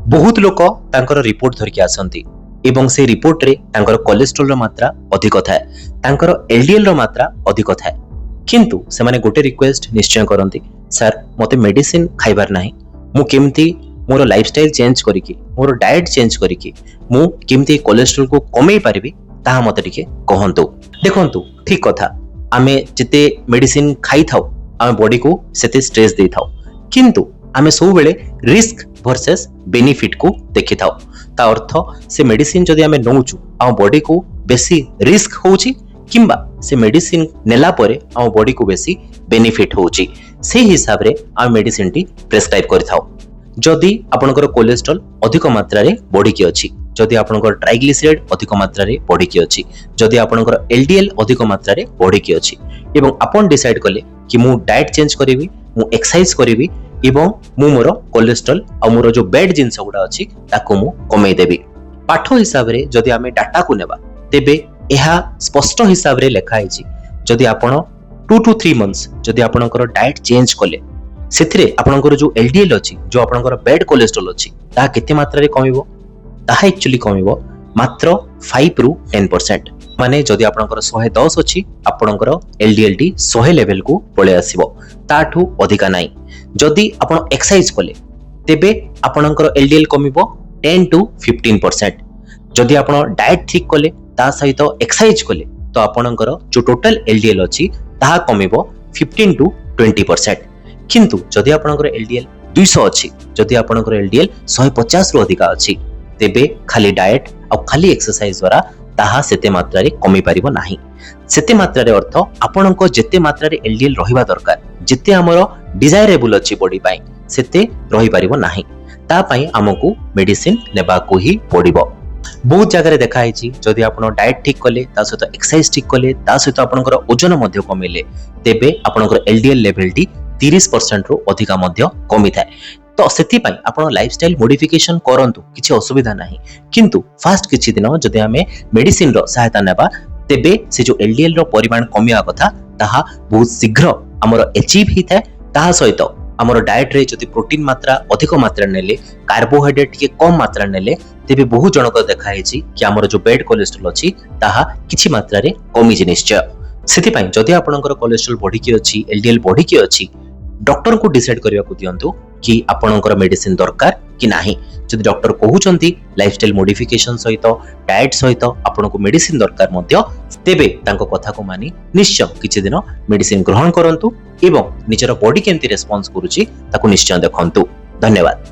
बहुत लोक तांकर रिपोर्ट धरिकी आसंती एवं से रिपोर्ट रे तांकर कोलेस्ट्रॉल रो मात्रा अधिक थाए, तांकर एलडीएल रो मात्रा अधिक थाए। किंतु से माने गोटे रिक्वेस्ट निश्चय करंती, सर मते मेडिसिन खाइबार नाही, मु केमती मोर लाइफस्टाइल चेंज करिकि मोर डाइट चेंज करिकि मु केमती कोलेस्ट्रॉल को कमेई पारिबि ताहा मते टिके कहंतु। देखंतु ठीक कथा, आमे जते मेडिसिन खाइ थाउ आमे बॉडी को सेते स्ट्रेस देइ थाउ, किंतु आमे सब बेले रिस्क वर्सेस बेनिफिट को देखि थाउ। ता अर्थ से मेडिसिन जदि आमे नउचु आम बॉडी को बेसी रिस्क होउची किंबा से मेडिसिन नेला परे आम बॉडी को बेसी बेनिफिट होउची, से हिसाब रे आम मेडिसिन टी प्रेस्क्राइब करि थाउ। जदि आपनकर कोलेस्ट्रॉल अधिक मात्रा रे बढ़ी की अछि, जदि आपनकर ट्राइग्लिसराइड अधिक मात्रा रे बढ़ी की अछि, जदि आपनकर एलडीएल अधिक मात्रा रे बढ़ी की अछि एवं आपन डिसाइड कले कि मु डाइट चेंज करिवि, मु एक्सरसाइज करिवि एवं मु मोर कोलेस्ट्रॉल आ मोर जो बैड जिंस गुडा अछि ताको मु कमेई देबी। पाठ हिसाब रे जदि आमे डाटा को नेबा तेबे एहा स्पष्ट हिसाब रे लेखा आइछि, जदि आपण 2 to 3 मंथ्स जदि आपनकर डाइट चेंज कले सेथिरे आपनकर जो एलडीएल अछि, जो आपनकर बैड कोलेस्ट्रॉल अछि ता केते मात्रा रे कमिवो, ताहा एक्चुअली कमिवो मात्र 5 रु 10%। माने जदि आपनकर 110 अछि आपनकर एलडीएल टी 100 लेवल को पळे आसीबो, ताठू अधिका नाही। जदि आपण एक्सरसाइज कले तेबे आपनकर एलडीएल कमिवो 10 to 15%। जदि आपण डाइट ठीक कले ता सहित एक्सरसाइज कले तो आपनकर जो टोटल एलडीएल अछि ताहा कमिवो 15 to 20%। किंतु जदि आपनकर एलडीएल 200 अछि, जदि आपनकर एलडीएल 150 रु अधिका अछि तेबे खाली डाइट आ खाली एक्सरसाइज द्वारा ताहा सेते मात्रा रे कमी पारिबो नाही। सेते मात्रा रे अर्थ आपनको जेते मात्रा रे एलडीएल रहिबा दरकार, जेते हमरो डिजायरेबल अछि बॉडी पाई सेते रहि पारिबो नाही, ता पई हमकु मेडिसिन नेबा को ही पड़िबो। बहुत जगह रे देखा आइछि जदि आपण डाइट ठीक कले ता सहित एक्सरसाइज ठीक कले ता सहित आपनकर ओजन मध्य कमिले तेबे आपनकर एलडीएल लेवल टी 30% रु अधिका मध्य कमी थाए। तो सेति पई आपण लाइफस्टाइल मॉडिफिकेशन करंतु, किछि असुविधा नाही, किंतु फास्ट किछि दिन जदि हमें मेडिसिन रो सहायता नेबा तेबे से जो एलडीएल रो परिमाण कमिया कथा ताहा बहुत शीघ्र हमर अचीव ही थाए। ताहा सहित हमर डाइट रे जदि प्रोटीन मात्रा अधिक मात्रा नेले, कार्बोहाइड्रेट के कम मात्रा नेले तेबे बहुत जनक देखा आइछि कि हमर जो बैड कोलेस्ट्रॉल अछि ताहा किछि मात्रा रे कमी जे निश्चय। सेति पई जदि आपनकर कोलेस्ट्रॉल बढ़ी की अछि, एलडीएल बढ़ी की अछि, डॉक्टर को डिसाइड करिया को दियंतु कि आपनकर मेडिसिन दरकार कि नाही। जदि डॉक्टर कहउचंती लाइफस्टाइल मॉडिफिकेशन सहित डाइट सहित आपनको मेडिसिन दरकार मध्य तेबे तांको कथा को मानी निश्चय किछि दिन मेडिसिन ग्रहण करंतु एवं निजर बॉडी केमती रेस्पॉन्स करूची ताको निश्चय देखंतु। धन्यवाद।